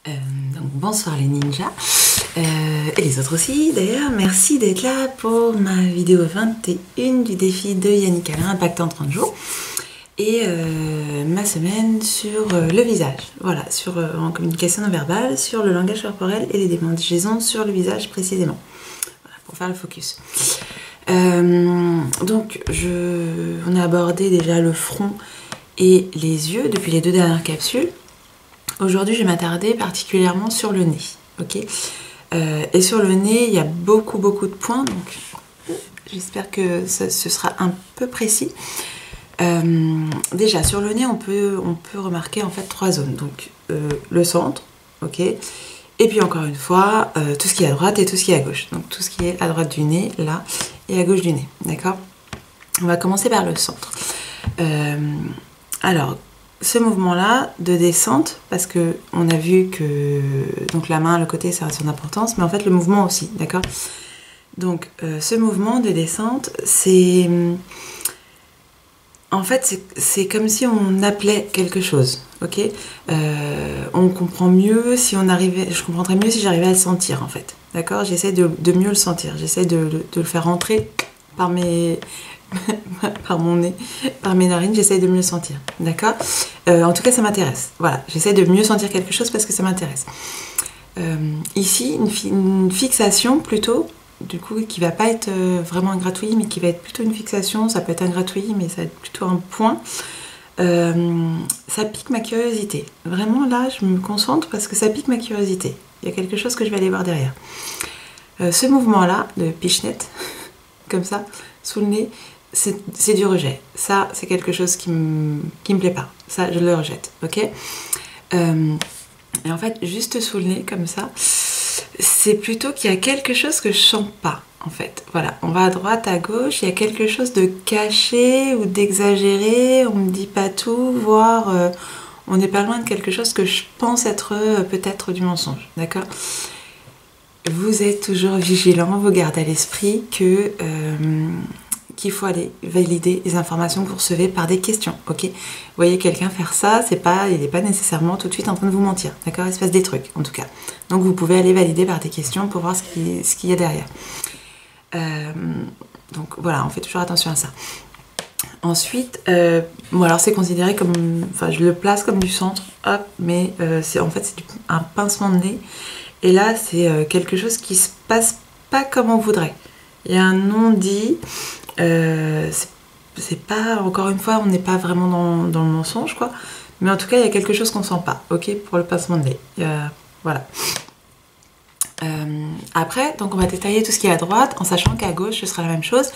Donc bonsoir les ninjas, et les autres aussi d'ailleurs, merci d'être là pour ma vidéo 21 du défi de Yannick Alain, Impact en 30 jours, et ma semaine sur le visage, voilà, en communication non verbale, sur le langage corporel et les démangeaisons sur le visage précisément, voilà, pour faire le focus. Donc on a abordé déjà le front et les yeux depuis les deux dernières capsules. Aujourd'hui, je vais m'attarder particulièrement sur le nez, ok. Et sur le nez, il y a beaucoup de points, donc j'espère que ce sera un peu précis. Déjà, sur le nez, on peut remarquer en fait trois zones. Donc, le centre, ok. Et puis encore une fois, tout ce qui est à droite et tout ce qui est à gauche. Donc, tout ce qui est à droite du nez, là, et à gauche du nez, d'accord. On va commencer par le centre. Alors, ce mouvement-là de descente, parce que on a vu que donc la main, le côté, ça a son importance, mais en fait le mouvement aussi, d'accord. Donc ce mouvement de descente, c'est en fait c'est comme si on appelait quelque chose, ok. On comprend mieux si on arrivait, je comprendrais mieux si j'arrivais à le sentir en fait, d'accord. J'essaie de mieux le sentir, j'essaie de le faire rentrer par par mon nez, par mes narines, j'essaye de mieux sentir, d'accord. En tout cas, ça m'intéresse. Voilà, j'essaie de mieux sentir quelque chose parce que ça m'intéresse. Ici, une fixation plutôt, du coup, qui va pas être vraiment un gratouillis, mais qui va être plutôt une fixation. Ça peut être un gratouillis, mais ça va être plutôt un point. Ça pique ma curiosité. Vraiment, là, je me concentre parce que ça pique ma curiosité. Il y a quelque chose que je vais aller voir derrière. Ce mouvement-là, de pichenette, comme ça, sous le nez, c'est du rejet. Ça, c'est quelque chose qui me plaît pas. Ça, je le rejette, ok. Et en fait, juste sous le nez, comme ça, c'est plutôt qu'il y a quelque chose que je sens pas, en fait. Voilà, on va à droite, à gauche, il y a quelque chose de caché ou d'exagéré, on me dit pas tout, voire on n'est pas loin de quelque chose que je pense être peut-être du mensonge, d'accord. Vous êtes toujours vigilant, vous gardez à l'esprit que qu'il faut aller valider les informations que vous recevez par des questions, ok. Vous voyez quelqu'un faire ça, il n'est pas nécessairement tout de suite en train de vous mentir, d'accord. Il se passe des trucs, en tout cas. Donc vous pouvez aller valider par des questions pour voir ce qu'il y a derrière. Donc voilà, on fait toujours attention à ça. Ensuite, bon alors c'est considéré comme, enfin je le place comme du centre, hop, mais en fait c'est un pincement de nez. Et là, c'est quelque chose qui se passe pas comme on voudrait. Il y a un non-dit. C'est pas, encore une fois, on n'est pas vraiment dans le mensonge, quoi. Mais en tout cas, il y a quelque chose qu'on sent pas, ok, pour le pincement de nez. Voilà. Après, donc on va détailler tout ce qui est à droite, en sachant qu'à gauche, ce sera la même chose,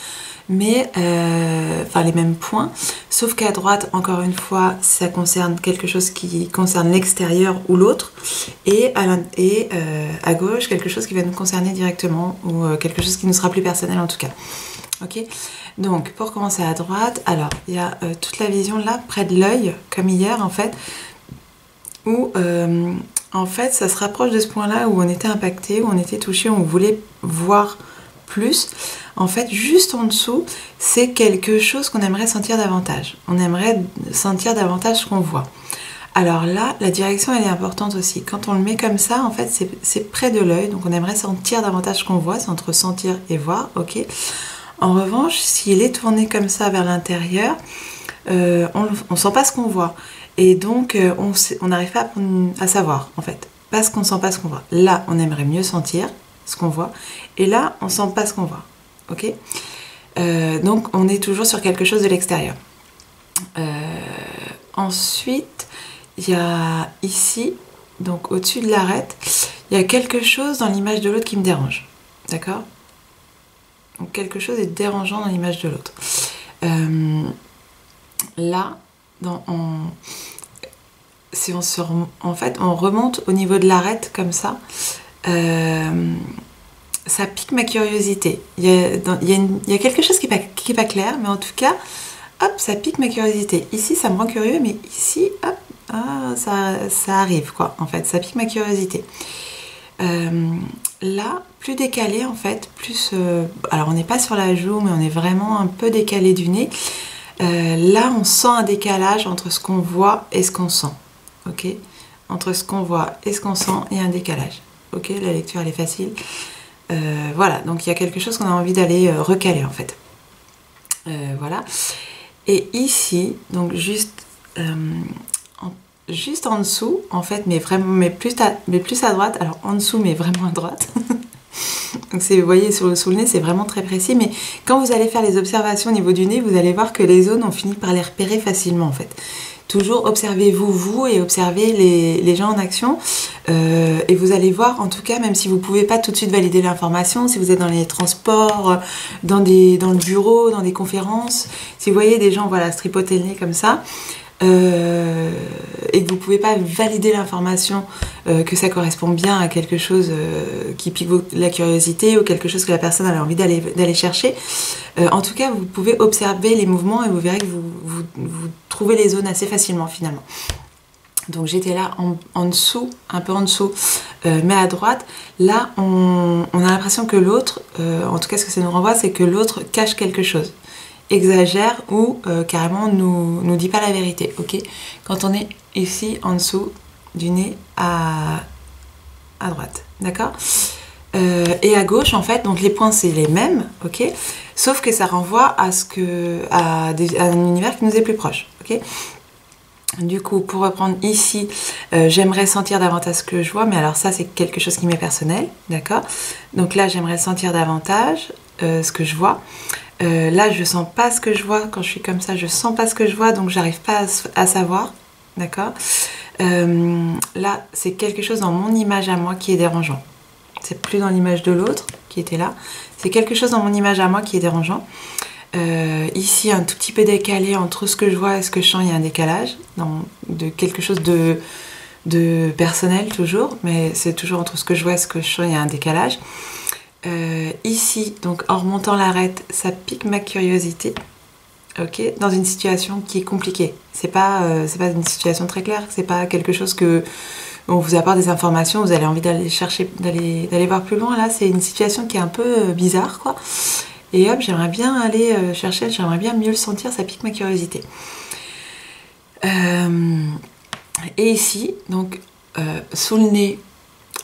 mais enfin les mêmes points, sauf qu'à droite, encore une fois, ça concerne quelque chose qui concerne l'extérieur ou l'autre, et à gauche, quelque chose qui va nous concerner directement, ou quelque chose qui nous sera plus personnel en tout cas. Ok. Donc pour commencer à droite, alors il y a toute la vision là, près de l'œil, comme hier en fait, où en fait ça se rapproche de ce point là où on était impacté, où on était touché, où on voulait voir plus. En fait juste en dessous c'est quelque chose qu'on aimerait sentir davantage, on aimerait sentir davantage ce qu'on voit. Alors là la direction elle est importante aussi, quand on le met comme ça en fait c'est près de l'œil, donc on aimerait sentir davantage ce qu'on voit, c'est entre sentir et voir, ok. En revanche, s'il est tourné comme ça vers l'intérieur, on ne sent pas ce qu'on voit. Et donc, on n'arrive pas à savoir, en fait. Parce qu'on ne sent pas ce qu'on voit. Là, on aimerait mieux sentir ce qu'on voit. Et là, on ne sent pas ce qu'on voit. Ok. Donc, on est toujours sur quelque chose de l'extérieur. Ensuite, il y a ici, donc au-dessus de l'arête, il y a quelque chose dans l'image de l'autre qui me dérange. D'accord ? Donc quelque chose est dérangeant dans l'image de l'autre. Là, si on en fait, on remonte au niveau de l'arête comme ça, ça pique ma curiosité. Il y a quelque chose qui est pas clair, mais en tout cas, hop, ça pique ma curiosité. Ici, ça me rend curieux, mais ici, hop, ça arrive quoi. En fait, ça pique ma curiosité. Là, plus décalé en fait, plus... alors on n'est pas sur la joue, mais on est vraiment un peu décalé du nez. Là, on sent un décalage entre ce qu'on voit et ce qu'on sent. Ok. entre ce qu'on voit et ce qu'on sent, il y a un décalage. Ok, la lecture elle est facile. Voilà, donc il y a quelque chose qu'on a envie d'aller recaler en fait. Voilà. Et ici, donc juste en dessous, en fait, mais plus à droite, alors en dessous, mais vraiment à droite. Donc vous voyez sous le nez, c'est vraiment très précis, mais quand vous allez faire les observations au niveau du nez, vous allez voir que les zones, on finit par les repérer facilement en fait. Toujours observez-vous vous et observez les gens en action et vous allez voir, en tout cas, même si vous ne pouvez pas tout de suite valider l'information, si vous êtes dans les transports, dans le bureau, dans des conférences, si vous voyez des gens voilà, se tripoter le nez comme ça, et que vous ne pouvez pas valider l'information que ça correspond bien à quelque chose qui pique la curiosité ou quelque chose que la personne a envie d'aller chercher. En tout cas, vous pouvez observer les mouvements et vous verrez que vous trouvez les zones assez facilement finalement. Donc j'étais là en dessous, un peu en dessous, mais à droite. Là, on a l'impression que l'autre, en tout cas ce que ça nous renvoie, c'est que l'autre cache quelque chose, exagère ou carrément nous dit pas la vérité, ok? Quand on est ici en dessous du nez à droite, d'accord? Et à gauche en fait, donc les points c'est les mêmes, ok? Sauf que ça renvoie à un univers qui nous est plus proche, ok? Du coup, pour reprendre ici, j'aimerais sentir davantage ce que je vois, mais alors ça c'est quelque chose qui m'est personnel, d'accord? Donc là j'aimerais sentir davantage ce que je vois. Là je sens pas ce que je vois, quand je suis comme ça je sens pas ce que je vois, donc j'arrive pas à savoir, d'accord? Là c'est quelque chose dans mon image à moi qui est dérangeant, c'est plus dans l'image de l'autre qui était là, c'est quelque chose dans mon image à moi qui est dérangeant. Ici un tout petit peu décalé entre ce que je vois et ce que je sens, il y a un décalage de quelque chose de personnel toujours, mais c'est toujours entre ce que je vois et ce que je sens, il y a un décalage. Ici, donc en remontant l'arête, ça pique ma curiosité, ok, dans une situation qui est compliquée. C'est pas une situation très claire, c'est pas quelque chose que on vous apporte des informations, vous avez envie d'aller chercher, d'aller voir plus loin. Là, c'est une situation qui est un peu bizarre, quoi. Et hop, j'aimerais bien aller chercher, j'aimerais bien mieux le sentir, ça pique ma curiosité. Et ici, donc sous le nez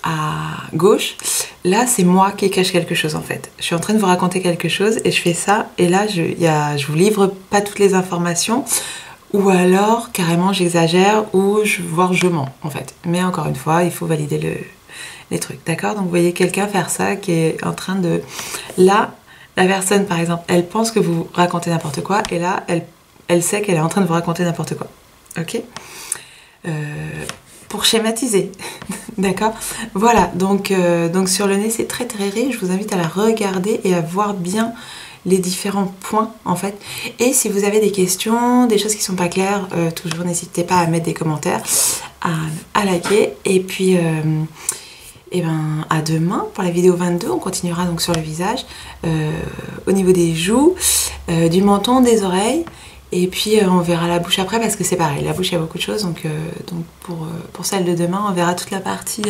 à gauche, là c'est moi qui cache quelque chose en fait. Je suis en train de vous raconter quelque chose et je fais ça, et là je vous livre pas toutes les informations, ou alors carrément j'exagère, ou voire je mens en fait. Mais encore une fois, il faut valider les trucs, d'accord? Donc vous voyez quelqu'un faire ça qui est en train de... Là, la personne, par exemple, elle pense que vous racontez n'importe quoi, et là, elle sait qu'elle est en train de vous raconter n'importe quoi. Ok? Pour schématiser, d'accord? Voilà, donc sur le nez, c'est très très riche. Je vous invite à la regarder et à voir bien les différents points, en fait. Et si vous avez des questions, des choses qui sont pas claires, toujours n'hésitez pas à mettre des commentaires, à liker, et puis... et ben à demain pour la vidéo 22, on continuera donc sur le visage, au niveau des joues, du menton, des oreilles, et puis on verra la bouche après parce que c'est pareil, la bouche il y a beaucoup de choses, donc pour celle de demain on verra toute la partie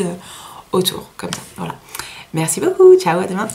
autour, comme ça, voilà. Merci beaucoup, ciao, à demain.